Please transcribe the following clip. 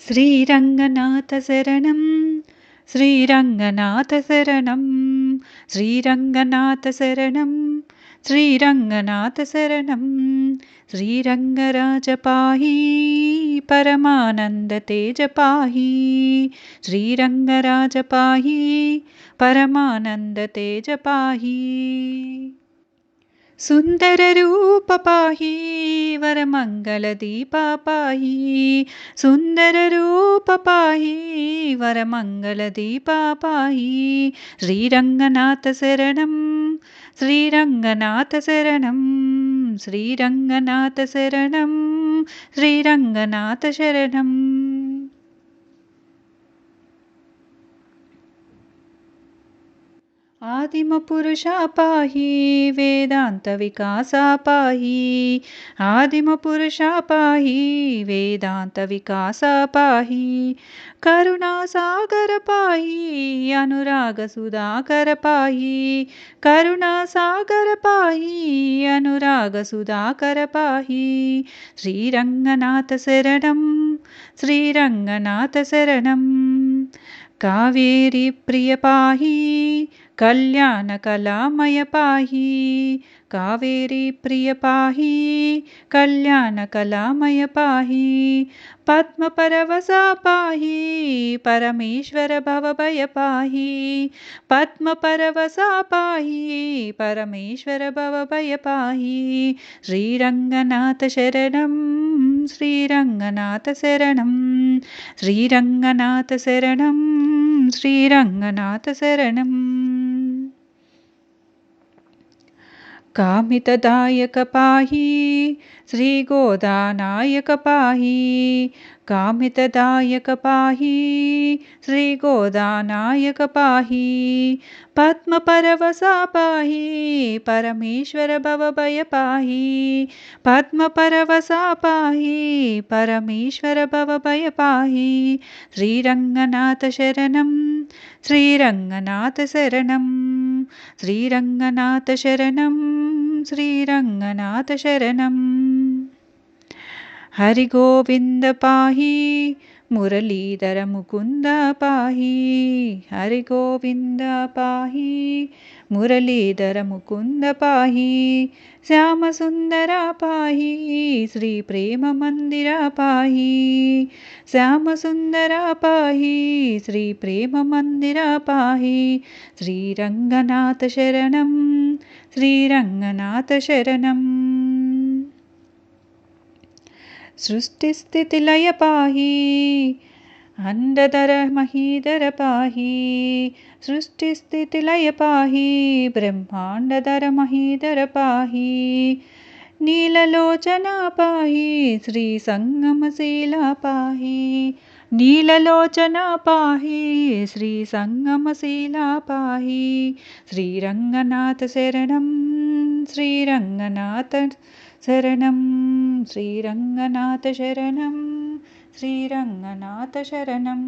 श्रीरङ्गनाथशरणं श्रीरङ्गनाथशरणं श्रीरङ्गनाथशरणं श्रीरङ्गनाथशरणं श्रीरङ्गराज पाहि परमानन्दतेज पाहि श्रीरङ्गराज पाहि परमानन्दतेज पाहि सुन्दररूप पाहि वरमङ्गलदीपा पाहि सुन्दररूप पाहि वरमङ्गलदीपा पाहि श्रीरङ्गनाथशरणं श्रीरङ्गनाथशरणं श्रीरङ्गनाथशरणं श्रीरङ्गनाथशरणम् आदिमपुरुषा पाहि वेदान्तविकासा पाहि आदिमपुरुषा पाहि वेदान्तविकासा पाहि करुणासागर पाहि अनुरागसुधाकर पाहि करुणासागर पाहि अनुरागसुधाकर पाहि श्रीरङ्गनाथशरणं श्रीरङ्गनाथशरणं कावेरी प्रिय पाहि कल्याणकलामय पाहि कावेरी प्रिय पाहि कल्याणकलामय पाहि पद्मपरवसा पाहि परमेश्वर भवभय पाहि पद्मपरवसा पाहि परमेश्वर भवभय पाहि श्रीरङ्गनाथशरणं श्रीरङ्गनाथशरणं श्रीरङ्गनाथशरणं श्रीरङ्गनाथशरणम् कामितदायक पाहि श्रीगोदानायक पाहि कामितदायक पाहि श्रीगोदानायक पाहि पद्मपरवसा पाहि परमेश्वर भवभय पाहि पद्मपरवसा पाहि परमेश्वर भवभय पाहि श्रीरङ्गनाथशरणं श्रीरङ्गनाथशरणं श्रीरङ्गनाथशरणं श्रीरङ्गनाथशरणम् हरिगोविन्द पाहि मुरलीधर मुकुन्द पाहि हरिगोविन्द पाहि मुरलीधर मुकुन्द पाहि श्यामसुन्दर पाहि श्रीप्रेममन्दिर पाहि श्यामसुन्दर पाहि श्रीप्रेममन्दिर पाहि श्रीरङ्गनाथशरणं श्रीरङ्गनाथशरणम् सृष्टिस्थितिलय पाहि अंडधर महीधर पाहि सृष्टिस्थितिलय पाहि ब्रह्मांडधर महीधर पाहि नीललोचना पाहि श्रीसंगमशीला पाहि नीललोचना पाहि श्रीसंगमशीला पाहि श्रीरङ्गनाथशरणं श्रीरङ्गनाथशरणं श्रीरङ्गनाथशरणं श्रीरङ्गनाथशरणम्